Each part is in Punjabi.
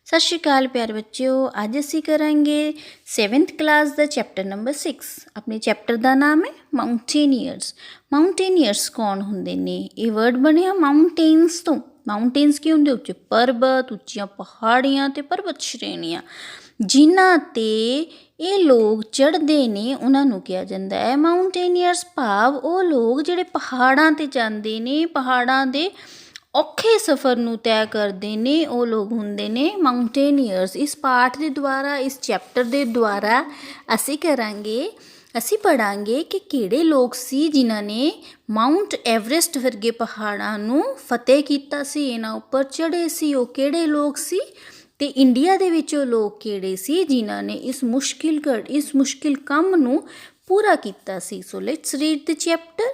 सत श्री अकाल प्यारे बच्चों। अज असी करांगे 7th क्लास का चैप्टर नंबर 6। अपने चैप्टर का नाम है माउंटेनियर्स। माउंटेनियर्स कौन होंदे ने? ये वर्ड बनया माउंटेन्स तो। माउंटेन्स की होंदे उच्चे पर्वत, उच्चियां पहाड़ियां ते पर्वत श्रेणियां जिन्हां ते ये लोग चढ़ते ने उन्होंने कहा जाता है माउंटेनियर्स। भाव वो लोग जिहड़े पहाड़ां ते जांदे ने, पहाड़ां दे औखे सफ़र नूं तय करते ने, वो लोग होंदे ने माउंटेनियर्स। इस पाठ के द्वारा, इस चैप्टर के द्वारा असी करांगे, असी पढ़ांगे कि किहड़े लोग सी जिन्हां ने माउंट एवरेस्ट वर्गे पहाड़ां नूं फतेह कीता सी, इन्हां उपर चढ़े सी। वो किहड़े लोग सी ते इंडिया दे विच लोग किहड़े सी जिन्हां ने इस मुश्किल काम नूं पूरा कीता सी। So let's read the chapter.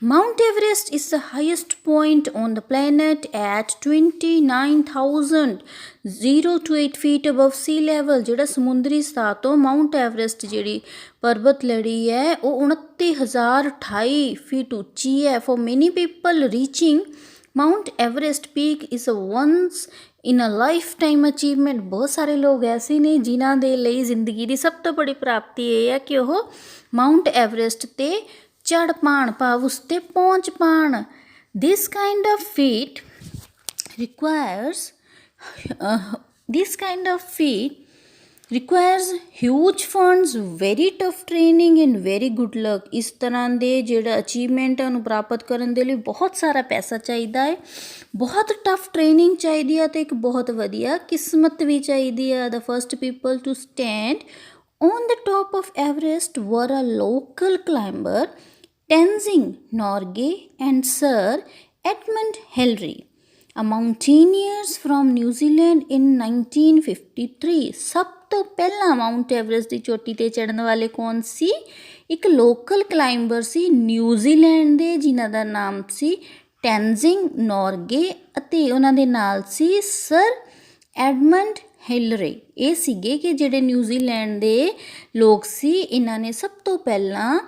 Mount Everest is the highest point on the planet at 29,008 feet above sea level। जिहड़ा समुद्री सतह तो माउंट एवरेस्ट जिहड़ी पर्वत लड़ी है वो 29,028 फीट उच्ची है। For many people reaching Mount Everest peak is a once in a life time achievement. बहुत सारे लोग ऐसे ने जिन्हां दे लई जिंदगी की सब तो बड़ी प्राप्ति ये है कि वह माउंट एवरेस्ट ते चढ़ पाण, भाव उस ते पहुँच पाण। This kind of feet requires huge funds, very tough training and very good luck. इस तरह के जिहड़ा अचीवमेंट है उन्हें प्राप्त करने के लिए बहुत सारा पैसा चाहिए है, बहुत टफ ट्रेनिंग चाहिए है, तो एक बहुत वधिया किस्मत भी चाहिए है। The first people to stand on the top of Everest were a local climber Tenzing Norgay and Sir Edmund Hillary, a mountaineers from New Zealand in 1953। सब तो पहला माउंट एवरेस्ट की चोटी ते चढ़न वाले कौन सी? एक लोकल क्लाइंबर सी न्यूजीलैंड दे जिन्हां दा नाम सी टेंजिंग नॉर्गे अते उन्हां दे नाल सी सर एडमंड हिलरे। ये सीगे कि जिहड़े न्यूजीलैंड दे लोग सी इन्हां ने सब तो पहला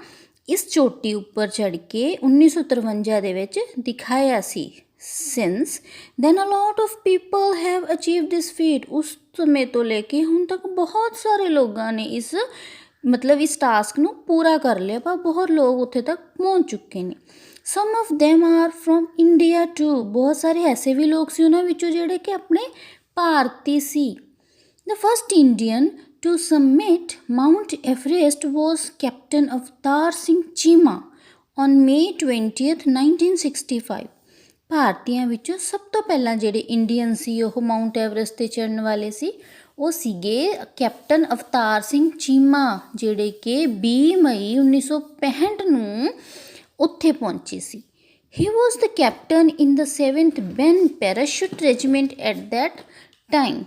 इस चोटी उपर चढ़ के 1953 दे विच दिखाया सी। Since then a lot of people have achieve this feat. उस समय तो लेके हुण तक बहुत सारे लोगों ने इस टास्क नूं पूरा कर लिया, पर बहुत लोग उत्थे तक पहुँच चुके हैं। Some of them are from India too. बहुत सारे ऐसे भी लोग सी उन्हां विचों जिहड़े कि अपने भारती सी। The first Indian to summit Mount Everest was Captain Avtar Singh Cheema on May 20th, 1965। ਭਾਰਤੀਆਂ ਵਿੱਚੋਂ ਸਭ ਤੋਂ ਪਹਿਲਾਂ ਜਿਹੜੇ ਇੰਡੀਅਨ ਸੀ ਉਹ ਮਾਊਂਟ ਐਵਰੈਸਟ 'ਤੇ ਚੜ੍ਹਨ ਵਾਲੇ ਸੀ, ਉਹ ਸੀਗੇ ਕੈਪਟਨ ਅਵਤਾਰ ਸਿੰਘ ਚੀਮਾ, ਜਿਹੜੇ ਕਿ 20 ਮਈ 1965 ਨੂੰ ਉੱਥੇ ਪਹੁੰਚੇ ਸੀ। He was the captain in the 7th Ben Parachute Regiment at that time।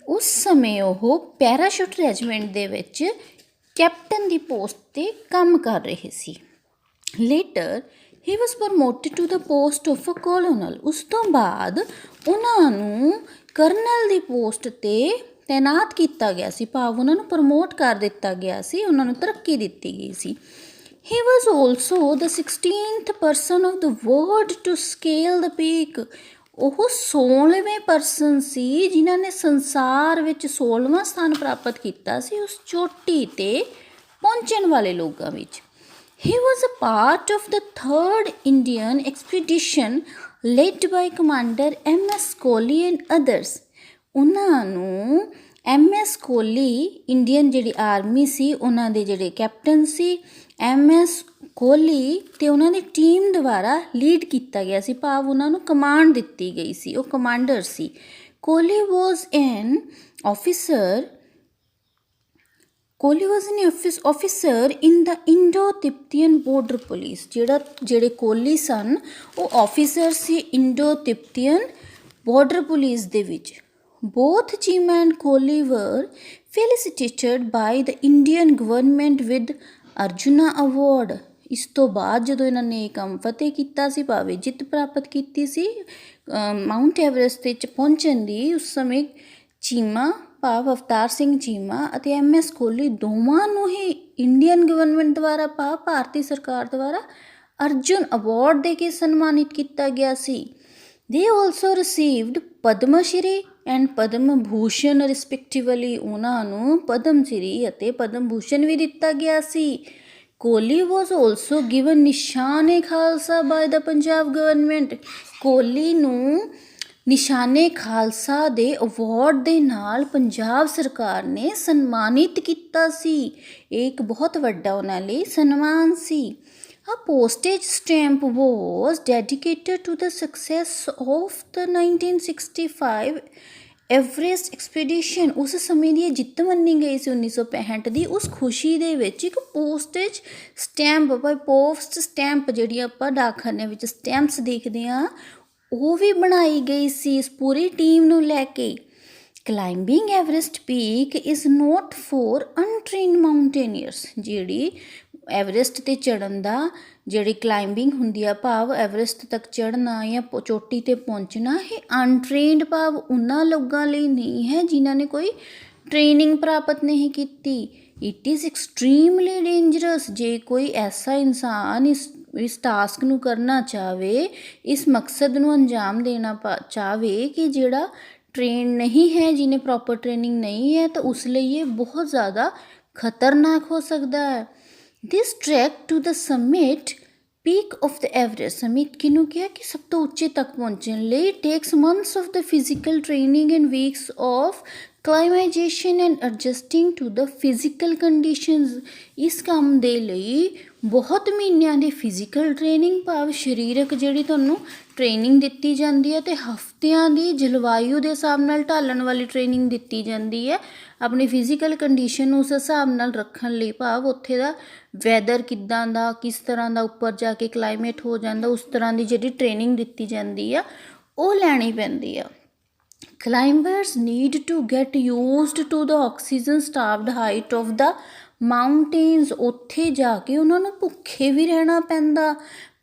उस समय वो पैराशूट रैजीमेंट दे विच कैप्टन की पोस्ट ते काम कर रहे सी। Later he was promoted to the post of a colonel. उस तो बाद उन्होंने करनल की पोस्ट ते तैनात किया गया सी, भाव उन्होंने प्रमोट कर दिता गया सी, उन्होंने तरक्की दी गई सी। He was also the 16th person of the world to scale the peak. ਉਹ 16ਵੇਂ ਪਰਸਨ ਸੀ ਜਿਨ੍ਹਾਂ ਨੇ ਸੰਸਾਰ ਵਿੱਚ 16ਵਾਂ ਸਥਾਨ ਪ੍ਰਾਪਤ ਕੀਤਾ ਸੀ ਉਸ ਚੋਟੀ 'ਤੇ ਪਹੁੰਚਣ ਵਾਲੇ ਲੋਕਾਂ ਵਿੱਚ। He was a part of the 3rd Indian expedition led by commander MS Kohli and others. ਉਹਨਾਂ ਨੂੰ MS ਕੋਹਲੀ, ਇੰਡੀਅਨ ਜਿਹੜੀ ਆਰਮੀ ਸੀ ਉਹਨਾਂ ਦੇ ਜਿਹੜੇ ਕੈਪਟਨ ਸੀ MS ਕੋਹਲੀ ਤੇ ਉਹਨਾਂ ਦੀ ਟੀਮ ਦੁਆਰਾ ਲੀਡ ਕੀਤਾ ਗਿਆ ਸੀ, ਭਾਵ ਉਹਨਾਂ ਨੂੰ ਕਮਾਂਡ ਦਿੱਤੀ ਗਈ ਸੀ, ਉਹ ਕਮਾਂਡਰ ਸੀ। ਕੋਹਲੀ ਵਾਜ਼ ਐਨ ਆਫਿਸਰ ਇਨ ਦ ਇੰਡੋ ਤਿਬਤੀਅਨ ਬਾਰਡਰ ਪੁਲਿਸ। ਜਿਹੜੇ ਕੋਹਲੀ ਸਨ ਉਹ ਆਫਿਸਰ ਸੀ ਇੰਡੋ ਤਿਬਤੀਅਨ ਬਾਰਡਰ ਪੁਲਿਸ ਦੇ ਵਿੱਚ। Both Cheema and Kohli were felicitated by the Indian government with Arjuna Award। ਇਸ ਤੋਂ ਬਾਅਦ ਜਦੋਂ ਇਹਨਾਂ ਨੇ ਕੰਮ ਫਤਿਹ ਕੀਤਾ ਸੀ, ਭਾਵੇਂ ਜਿੱਤ ਪ੍ਰਾਪਤ ਕੀਤੀ ਸੀ ਮਾਊਂਟ ਐਵਰੈਸਟ 'ਤੇ ਪਹੁੰਚਣ ਦੀ, ਉਸ ਸਮੇਂ ਚੀਮਾ ਭਾਵ ਅਵਤਾਰ ਸਿੰਘ ਚੀਮਾ ਅਤੇ MS ਕੋਹਲੀ ਦੋਵਾਂ ਨੂੰ ਹੀ ਇੰਡੀਅਨ ਗਵਰਨਮੈਂਟ ਦੁਆਰਾ ਭਾਵ ਭਾਰਤੀ ਸਰਕਾਰ ਦੁਆਰਾ ਅਰਜੁਨ ਅਵਾਰਡ ਦੇ ਕੇ ਸਨਮਾਨਿਤ ਕੀਤਾ ਗਿਆ ਸੀ। They also received Padma Shri and Padma Bhushan respectively. ਉਹਨਾਂ ਨੂੰ ਪਦਮ ਸ਼੍ਰੀ ਅਤੇ ਪਦਮ ਭੂਸ਼ਣ ਵੀ ਦਿੱਤਾ ਗਿਆ ਸੀ। Kohli was also given ਨਿਸ਼ਾਨ-ਏ Khalsa by the Punjab government. Kohli ਨੂੰ ਨਿਸ਼ਾਨੇ ਖਾਲਸਾ ਦੇ ਅਵਾਰਡ ਦੇ ਨਾਲ ਪੰਜਾਬ ਸਰਕਾਰ ਨੇ ਸਨਮਾਨਿਤ ਕੀਤਾ ਸੀ। ਇਹ ਇੱਕ ਬਹੁਤ ਵੱਡਾ ਉਹਨਾਂ ਲਈ ਸਨਮਾਨ ਸੀ। A postage stamp was dedicated to the success of the 1965 Everest expedition. ਉਸ ਸਮੇਂ ਦੀ ਜਿੱਤ ਮੰਨੀ ਗਈ ਸੀ 1965 ਦੀ। ਉਸ ਖੁਸ਼ੀ ਦੇ ਵਿੱਚ ਇੱਕ ਪੋਸਟੇਜ ਸਟੈਂਪ ਪੋਸਟ ਸਟੈਂਪ ਜਿਹੜੀ ਆਪਾਂ ਡਾਕਖਾਨੇ ਵਿੱਚ ਸਟੈਂਪਸ ਦੇਖਦੇ ਹਾਂ ਉਹ ਵੀ ਬਣਾਈ ਗਈ ਸੀ ਇਸ ਪੂਰੀ ਟੀਮ ਨੂੰ ਲੈ ਕੇ। Climbing Everest peak is not for untrained mountaineers. ਜਿਹੜੀ ਐਵਰੈਸਟ 'ਤੇ ਚੜ੍ਹਨ ਦਾ ਜਿਹੜੀ ਕਲਾਈਂਬਿੰਗ ਹੁੰਦੀ ਆ ਭਾਵ ਐਵਰੈਸਟ ਤੱਕ ਚੜ੍ਹਨਾ ਜਾਂ ਚੋਟੀ 'ਤੇ ਪਹੁੰਚਣਾ ਇਹ ਅਨਟ੍ਰੇਨਡ ਭਾਵ ਉਹਨਾਂ ਲੋਕਾਂ ਲਈ ਨਹੀਂ ਹੈ ਜਿਨ੍ਹਾਂ ਨੇ ਕੋਈ ਟ੍ਰੇਨਿੰਗ ਪ੍ਰਾਪਤ ਨਹੀਂ ਕੀਤੀ। It is extremely dangerous. ਜੇ ਕੋਈ ਐਸਾ ਇਨਸਾਨ ਇਸ ਟਾਸਕ ਨੂੰ ਕਰਨਾ ਚਾਹਵੇ, ਇਸ ਮਕਸਦ ਨੂੰ ਅੰਜਾਮ ਦੇਣਾ ਚਾਹਵੇ ਕਿ ਜਿਹੜਾ ਟ੍ਰੇਨ ਨਹੀਂ ਹੈ, ਜਿਹਨੇ ਪ੍ਰੋਪਰ ਟ੍ਰੇਨਿੰਗ ਨਹੀਂ ਹੈ, ਤਾਂ ਉਸ ਲਈ ਇਹ ਬਹੁਤ ਜ਼ਿਆਦਾ ਖਤਰਨਾਕ ਹੋ ਸਕਦਾ ਹੈ। This track to the summit peak of the Everest. Summit ਕਿਹਨੂੰ ਕਿਹਾ ਕਿ ਸਭ ਤੋਂ ਉੱਚੇ ਤੱਕ ਪਹੁੰਚਣ ਲਈ takes months of the physical training and weeks of acclimatisation and adjusting to the physical conditions. ਇਸ ਕੰਮ ਦੇ ਲਈ ਬਹੁਤ ਮਹੀਨਿਆਂ ਦੀ ਫਿਜ਼ੀਕਲ ਟ੍ਰੇਨਿੰਗ ਭਾਵ ਸਰੀਰਕ ਜਿਹੜੀ ਤੁਹਾਨੂੰ ਟ੍ਰੇਨਿੰਗ ਦਿੱਤੀ ਜਾਂਦੀ ਹੈ ਅਤੇ ਹਫ਼ਤਿਆਂ ਦੀ ਜਲਵਾਯੂ ਦੇ ਹਿਸਾਬ ਨਾਲ ਢਾਲਣ ਵਾਲੀ ਟ੍ਰੇਨਿੰਗ ਦਿੱਤੀ ਜਾਂਦੀ ਹੈ ਆਪਣੀ ਫਿਜ਼ੀਕਲ ਕੰਡੀਸ਼ਨ ਨੂੰ ਉਸ ਹਿਸਾਬ ਨਾਲ ਰੱਖਣ ਲਈ ਭਾਵ ਉੱਥੇ ਦਾ ਵੈਦਰ ਕਿੱਦਾਂ ਦਾ ਕਿਸ ਤਰ੍ਹਾਂ ਦਾ ਉੱਪਰ ਜਾ ਕੇ ਕਲਾਈਮੇਟ ਹੋ ਜਾਂਦਾ ਉਸ ਤਰ੍ਹਾਂ ਦੀ ਜਿਹੜੀ ਟ੍ਰੇਨਿੰਗ ਦਿੱਤੀ ਜਾਂਦੀ ਆ ਉਹ ਲੈਣੀ ਪੈਂਦੀ ਆ। Climbers need to get used to the oxygen starved height of the mountains। ਉੱਥੇ ਜਾ ਕੇ ਉਹਨਾਂ ਨੂੰ ਭੁੱਖੇ ਵੀ ਰਹਿਣਾ ਪੈਂਦਾ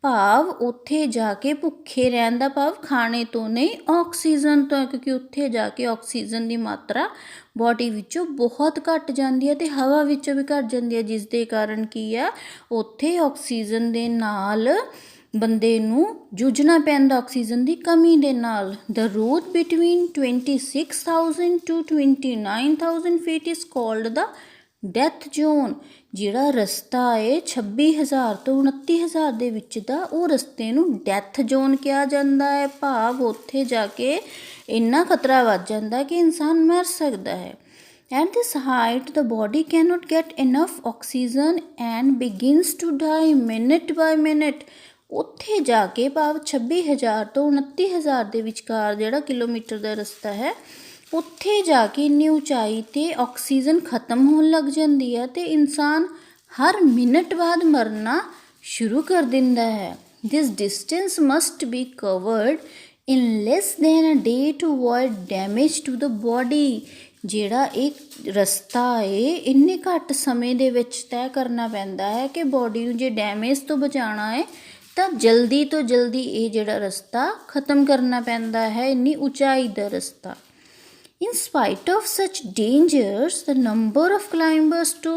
ਭਾਵ ਉੱਥੇ ਜਾ ਕੇ ਭੁੱਖੇ ਰਹਿਣ ਦਾ ਭਾਵ ਖਾਣੇ ਤੋਂ ਨਹੀਂ ਆਕਸੀਜਨ ਤੋਂ, ਕਿਉਂਕਿ ਉੱਥੇ ਜਾ ਕੇ ਆਕਸੀਜਨ ਦੀ ਮਾਤਰਾ ਬੋਡੀ ਵਿੱਚੋਂ ਬਹੁਤ ਘੱਟ ਜਾਂਦੀ ਹੈ ਅਤੇ ਹਵਾ ਵਿੱਚੋਂ ਵੀ ਘੱਟ ਜਾਂਦੀ ਹੈ ਜਿਸ ਦੇ ਕਾਰਨ ਕੀ ਆ ਉੱਥੇ ਆਕਸੀਜਨ ਦੇ ਨਾਲ ਬੰਦੇ ਨੂੰ ਜੂਝਣਾ ਪੈਂਦਾ ਆਕਸੀਜਨ ਦੀ ਕਮੀ ਦੇ ਨਾਲ। The route between 26,000 to 29,000 feet is called the death zone. ਜਿਹੜਾ ਰਸਤਾ ਹੈ 26,000 ਤੋਂ 29,000 ਦੇ ਵਿੱਚ ਦਾ ਉਹ ਰਸਤੇ ਨੂੰ ਡੈਥ ਜ਼ੋਨ ਕਿਹਾ ਜਾਂਦਾ ਹੈ ਭਾਵ ਉੱਥੇ ਜਾ ਕੇ ਇੰਨਾ ਖਤਰਾ ਵੱਧ ਜਾਂਦਾ ਕਿ ਇਨਸਾਨ ਮਰ ਸਕਦਾ ਹੈ। At this height, the body cannot get enough oxygen and begins to die minute by minute। ਉੱਥੇ ਜਾ ਕੇ ਭਾਵ 26,000 ਤੋਂ 29,000 ਦੇ ਵਿਚਕਾਰ ਜਿਹੜਾ ਕਿਲੋਮੀਟਰ ਦਾ ਰਸਤਾ ਹੈ ਉੱਥੇ ਜਾ ਕੇ ਇੰਨੀ ਉਚਾਈ 'ਤੇ ਆਕਸੀਜਨ ਖਤਮ ਹੋਣ ਲੱਗ ਜਾਂਦੀ ਹੈ ਅਤੇ ਇਨਸਾਨ ਹਰ ਮਿੰਟ ਬਾਅਦ ਮਰਨਾ ਸ਼ੁਰੂ ਕਰ ਦਿੰਦਾ ਹੈ। This distance must be covered in less than a day to avoid damage to the body. ਜਿਹੜਾ ਇੱਕ ਰਸਤਾ ਹੈ ਇੰਨੇ ਘੱਟ ਸਮੇਂ ਦੇ ਵਿੱਚ ਤੈਅ ਕਰਨਾ ਪੈਂਦਾ ਹੈ ਕਿ ਬੋਡੀ ਨੂੰ ਜੇ ਡੈਮੇਜ ਤੋਂ ਬਚਾਉਣਾ ਹੈ ਤਾਂ ਜਲਦੀ ਤੋਂ ਜਲਦੀ ਇਹ ਜਿਹੜਾ ਰਸਤਾ ਖਤਮ ਕਰਨਾ ਪੈਂਦਾ ਹੈ ਇੰਨੀ ਉਚਾਈ ਦਾ ਰਸਤਾ। In spite of such dangers, the number of climbers to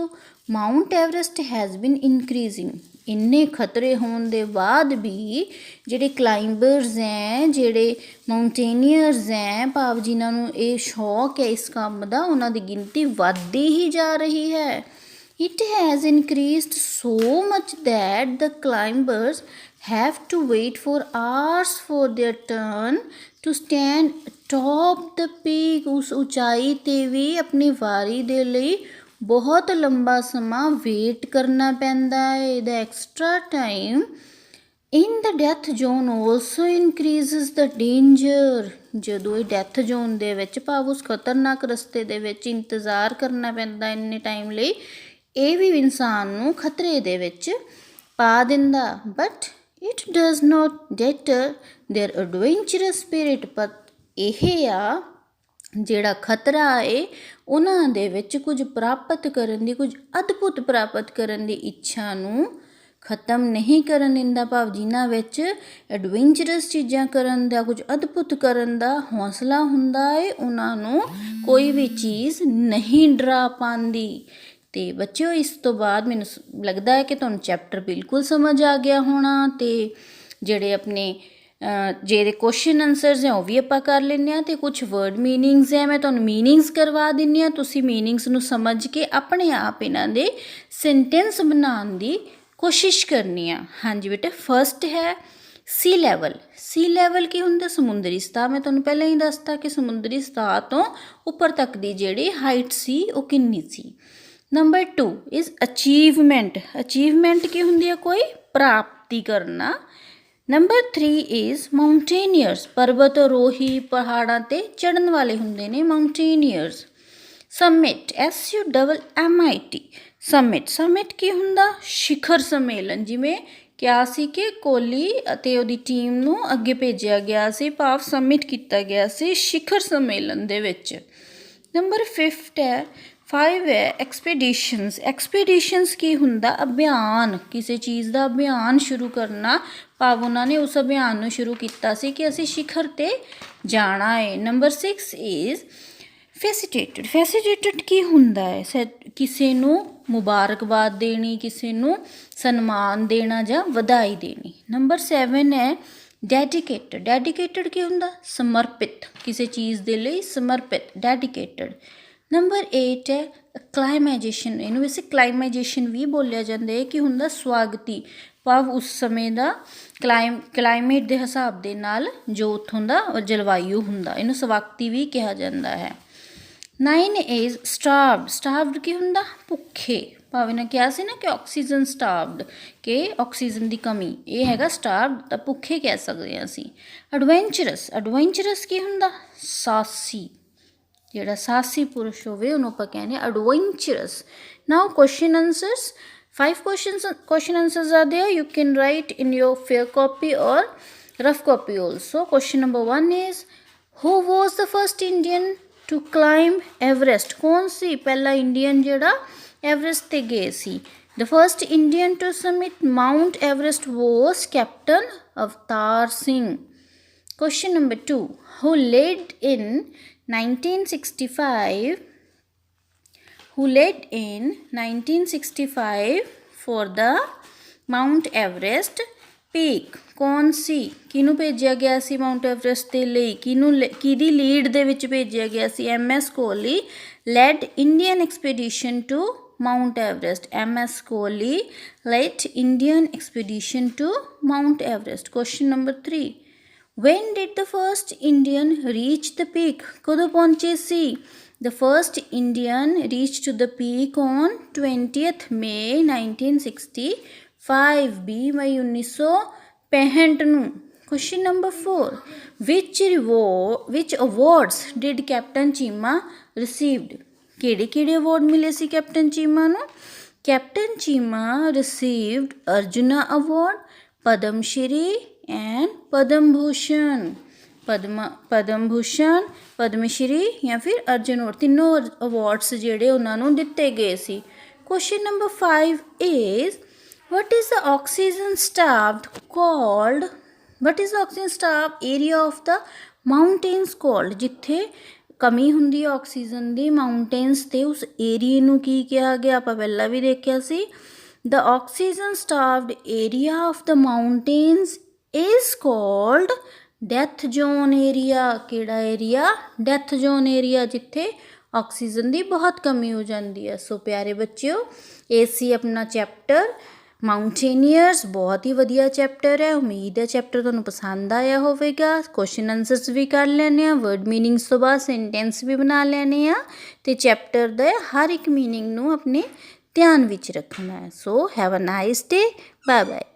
Mount Everest has been increasing। ਇੰਨੇ ਖਤਰੇ ਹੋਣ ਦੇ ਬਾਅਦ ਵੀ ਜਿਹੜੇ ਕਲਾਈਂਬਰਸ ਹੈ ਜਿਹੜੇ ਮਾਊਂਟੇਨੀਅਰਸ ਹੈ ਭਾਵ ਜਿਨ੍ਹਾਂ ਨੂੰ ਇਹ ਸ਼ੌਕ ਹੈ ਇਸ ਕੰਮ ਦਾ ਉਹਨਾਂ ਦੀ ਗਿਣਤੀ ਵੱਧਦੀ ਹੀ ਜਾ ਰਹੀ ਹੈ। It has increased so much that the climbers have to wait for hours for their turn to stand atop the peak। ਉਸ ਉਚਾਈ 'ਤੇ ਵੀ ਆਪਣੀ ਵਾਰੀ ਦੇ ਲਈ ਬਹੁਤ ਲੰਬਾ ਸਮਾਂ ਵੇਟ ਕਰਨਾ ਪੈਂਦਾ ਹੈ। The extra time in the death zone also increases the danger। ਜਦੋਂ ਇਹ ਡੈਥ ਜ਼ੋਨ ਦੇ ਵਿੱਚ ਭਾਵ ਉਸ ਖਤਰਨਾਕ ਰਸਤੇ ਦੇ ਵਿੱਚ ਇੰਤਜ਼ਾਰ ਕਰਨਾ ਪੈਂਦਾ ਇੰਨੇ ਟਾਈਮ ਲਈ ਇਹ ਵੀ ਇਨਸਾਨ ਨੂੰ ਖਤਰੇ ਦੇ ਵਿੱਚ ਪਾ ਦਿੰਦਾ। But it does not deter their adventurous spirit. ਪਰ ਇਹ ਆ ਜਿਹੜਾ ਖਤਰਾ ਹੈ ਉਹਨਾਂ ਦੇ ਵਿੱਚ ਕੁਝ ਪ੍ਰਾਪਤ ਕਰਨ ਦੀ ਕੁਝ ਅਦਭੁਤ ਪ੍ਰਾਪਤ ਕਰਨ ਦੀ ਇੱਛਾ ਨੂੰ ਖਤਮ ਨਹੀਂ ਕਰਨ ਦਿੰਦਾ ਭਾਵ ਜਿਨ੍ਹਾਂ ਵਿੱਚ ਐਡਵੈਂਚਰਸ ਚੀਜ਼ਾਂ ਕਰਨ ਦਾ ਕੁਝ ਅਦਭੁਤ ਕਰਨ ਦਾ ਹੌਸਲਾ ਹੁੰਦਾ ਹੈ ਉਹਨਾਂ ਨੂੰ ਕੋਈ ਵੀ ਚੀਜ਼ ਨਹੀਂ ਡਰਾ ਪਾਉਂਦੀ। ਅਤੇ ਬੱਚਿਓ ਇਸ ਤੋਂ ਬਾਅਦ ਮੈਨੂੰ ਲੱਗਦਾ ਹੈ ਕਿ ਤੁਹਾਨੂੰ ਚੈਪਟਰ ਬਿਲਕੁਲ ਸਮਝ ਆ ਗਿਆ ਹੋਣਾ ਅਤੇ ਜਿਹੜੇ ਆਪਣੇ ਜਿਹੜੇ ਕੁਐਸਚਨ ਆਨਸਰਸ ਹੈ ਉਹ ਵੀ ਆਪਾਂ ਕਰ ਲੈਂਦੇ ਹਾਂ ਅਤੇ ਕੁਛ ਵਰਡ ਮੀਨਿੰਗਸ ਹੈ ਮੈਂ ਤੁਹਾਨੂੰ ਮੀਨਿੰਗਸ ਕਰਵਾ ਦਿੰਦੀ ਹਾਂ, ਤੁਸੀਂ ਮੀਨਿੰਗਸ ਨੂੰ ਸਮਝ ਕੇ ਆਪਣੇ ਆਪ ਇਹਨਾਂ ਦੇ ਸੈਂਟੈਂਸ ਬਣਾਉਣ ਦੀ ਕੋਸ਼ਿਸ਼ ਕਰਨੀ ਆ। ਹਾਂਜੀ ਬੇਟਾ, ਫਸਟ ਹੈ ਸੀ ਲੈਵਲ। ਸੀ ਲੈਵਲ ਕੀ ਹੁੰਦਾ? ਸਮੁੰਦਰੀ ਸਤਹ। ਮੈਂ ਤੁਹਾਨੂੰ ਪਹਿਲਾਂ ਹੀ ਦੱਸਤਾ ਕਿ ਸਮੁੰਦਰੀ ਸਤਹ ਤੋਂ ਉੱਪਰ ਤੱਕ ਦੀ ਜਿਹੜੀ ਹਾਈਟ ਸੀ ਉਹ ਕਿੰਨੀ ਸੀ। Number 2 is achievement. ਅਚੀਵਮੈਂਟ ਕੀ ਹੁੰਦੀ ਹੈ? ਕੋਈ ਪ੍ਰਾਪਤੀ ਕਰਨਾ। Number 3 is mountaineers. ਪਰਬਤ ਆਰੋਹੀ, ਪਹਾੜਾਂ 'ਤੇ ਚੜ੍ਹਨ ਵਾਲੇ ਹੁੰਦੇ ਨੇ mountaineers. Summit, SUMMIT। Summit, summit ਕੀ ਹੁੰਦਾ? ਸਿਖਰ ਸੰਮੇਲਨ। ਜਿਵੇਂ ਕਿਹਾ ਸੀ ਕਿ ਕੋਹਲੀ ਅਤੇ ਉਹਦੀ ਟੀਮ ਨੂੰ ਅੱਗੇ ਭੇਜਿਆ ਗਿਆ ਸੀ, ਭਾਵ ਸਮਿਟ ਕੀਤਾ ਗਿਆ ਸੀ ਸਿਖਰ ਸੰਮੇਲਨ ਦੇ ਵਿੱਚ। ਨੰਬਰ 5 ਹੈ ਐਕਸਪੀਡੀਸ਼ਨਸ। ਐਕਸਪੀਡੀਸ਼ਨਸ ਕੀ ਹੁੰਦਾ? ਅਭਿਆਨ, ਕਿਸੇ ਚੀਜ਼ ਦਾ ਅਭਿਆਨ ਸ਼ੁਰੂ ਕਰਨਾ, ਭਾਵ ਉਹਨਾਂ ਨੇ ਉਸ ਅਭਿਆਨ ਨੂੰ ਸ਼ੁਰੂ ਕੀਤਾ ਸੀ ਕਿ ਅਸੀਂ ਸਿਖਰ 'ਤੇ ਜਾਣਾ ਹੈ। Number 6 is ਫੈਸੀਟੇਟਡ। ਫੈਸੀਟੇਟਡ ਕੀ ਹੁੰਦਾ ਹੈ? ਕਿਸੇ ਨੂੰ ਮੁਬਾਰਕਬਾਦ ਦੇਣੀ, ਕਿਸੇ ਨੂੰ ਸਨਮਾਨ ਦੇਣਾ ਜਾਂ ਵਧਾਈ ਦੇਣੀ। ਨੰਬਰ 7 ਹੈ ਡੈਡੀਕੇਟਡ। ਡੈਡੀਕੇਟਡ ਕੀ ਹੁੰਦਾ? ਸਮਰਪਿਤ, ਕਿਸੇ ਚੀਜ਼ ਦੇ ਲਈ ਸਮਰਪਿਤ, ਡੈਡੀਕੇਟਡ। ਨੰਬਰ 8 ਹੈ ਅਕਲਾਈਮਾਈਜੇਸ਼ਨ। ਇਹਨੂੰ ਵੈਸੇ ਕਲਾਈਮਾਈਜੇਸ਼ਨ ਵੀ ਬੋਲਿਆ ਜਾਂਦਾ ਹੈ, ਕਿ ਹੁੰਦਾ ਸਵਾਗਤੀ, ਭਾਵ ਉਸ ਸਮੇਂ ਦਾ ਕਲਾਈਮੇਟ ਦੇ ਹਿਸਾਬ ਦੇ ਨਾਲ ਜੋ ਉੱਥੋਂ ਦਾ ਜਲਵਾਯੂ ਹੁੰਦਾ, ਇਹਨੂੰ ਸਵਾਗਤੀ ਵੀ ਕਿਹਾ ਜਾਂਦਾ ਹੈ। 9 ਇਜ਼ ਸਟਾਰਵਡ। ਸਟਾਰਵਡ ਕੀ ਹੁੰਦਾ? ਭੁੱਖੇ, ਭਾਵੇਂ ਨੇ ਕਿਹਾ ਸੀ ਨਾ ਕਿ ਆਕਸੀਜਨ ਸਟਾਰਵਡ, ਕਿ ਆਕਸੀਜਨ ਦੀ ਕਮੀ, ਇਹ ਹੈਗਾ ਸਟਾਰਵਡ, ਤਾਂ ਭੁੱਖੇ ਕਹਿ ਸਕਦੇ ਹਾਂ ਅਸੀਂ। ਐਡਵੈਂਚਰਸ। ਐਡਵੈਂਚਰਸ ਕੀ ਹੁੰਦਾ? ਸਾਹਸੀ, ਜਿਹੜਾ ਸਾਹਸੀ ਪੁਰਸ਼ ਹੋਵੇ ਉਹਨੂੰ ਆਪਾਂ ਕਹਿੰਦੇ ਹਾਂ adventures. Now question answers. 5 question answers are there. You can write in your fair copy or rough copy also. Question number 1 is, who was the first Indian to climb Everest? कौन सी पहला इंडियन जेड़ा एवरेस्ट ते गए सी? The first Indian to summit Mount Everest was Captain Avtar Singh. Question number 2, who led in 1965 for the Mount Everest peak? ਕੌਣ ਸੀ? ਕਿਹਨੂੰ ਭੇਜਿਆ ਗਿਆ ਸੀ ਮਾਊਂਟ ਐਵਰੈਸਟ ਦੇ ਲਈ? ਕਿਹਦੀ ਲੀਡ ਦੇ ਵਿੱਚ ਭੇਜਿਆ ਗਿਆ ਸੀ? MS Kohli led Indian expedition to Mount Everest. MS Kohli led Indian expedition to Mount Everest. Question number 3, when did the first Indian reach the peak? ਕਦੋਂ ਪਹੁੰਚੇ ਸੀ? The first Indian reached the peak on 20th May 1965, 20 ਮਈ 1965 ਨੂੰ। Question number 4, which awards did Captain Cheema received? ਕਿਹੜੇ ਅਵਾਰਡ ਮਿਲੇ ਸੀ ਕੈਪਟਨ ਚੀਮਾ ਨੂੰ? Captain Cheema received Arjuna award, Padma Shri and Padma Bhushan. Padma Bhushan, Padma Shri ਜਾਂ ਫਿਰ ਅਰਜੁਨ ਅਵਾਰਡ, ਤਿੰਨੋਂ ਅਵਾਰਡਸ ਜਿਹੜੇ ਉਹਨਾਂ ਨੂੰ ਦਿੱਤੇ ਗਏ ਸੀ। Question number 5 is, what is the oxygen starved called? What is the oxygen starved area of the mountains called? ਜਿੱਥੇ ਕਮੀ ਹੁੰਦੀ ਹੈ ਆਕਸੀਜਨ ਦੀ ਮਾਊਂਟੇਨਸ 'ਤੇ, ਉਸ ਏਰੀਏ ਨੂੰ ਕੀ ਕਿਹਾ ਗਿਆ? ਆਪਾਂ ਪਹਿਲਾਂ ਵੀ ਦੇਖਿਆ ਸੀ। The oxygen starved area of the mountains is called death zone area. ਕਿਹੜਾ ਏਰੀਆ? ਡੈਥ ਜ਼ੋਨ ਏਰੀਆ, ਜਿੱਥੇ ਆਕਸੀਜਨ ਦੀ ਬਹੁਤ ਕਮੀ ਹੋ ਜਾਂਦੀ ਹੈ। ਸੋ ਪਿਆਰੇ ਬੱਚਿਓ, ਇਹ ਸੀ ਆਪਣਾ ਚੈਪਟਰ ਮਾਊਂਟੇਨੀਅਰਸ। ਬਹੁਤ ਹੀ ਵਧੀਆ ਚੈਪਟਰ ਹੈ। ਉਮੀਦ ਹੈ ਚੈਪਟਰ ਤੁਹਾਨੂੰ ਪਸੰਦ ਆਇਆ ਹੋਵੇਗਾ। ਕੁਐਸਚਨ ਆਨਸਰਸ ਵੀ ਕਰ ਲੈਣੇ ਆ, ਵਰਡ ਮੀਨਿੰਗਸ ਤੋਂ ਬਾਅਦ ਸੈਂਟੈਂਸ ਵੀ ਬਣਾ ਲੈਣੇ ਆ, ਅਤੇ ਚੈਪਟਰ ਦੇ ਹਰ ਇੱਕ ਮੀਨਿੰਗ ਨੂੰ ਆਪਣੇ ਧਿਆਨ ਵਿੱਚ ਰੱਖਣਾ ਹੈ। So have a nice day, bye bye.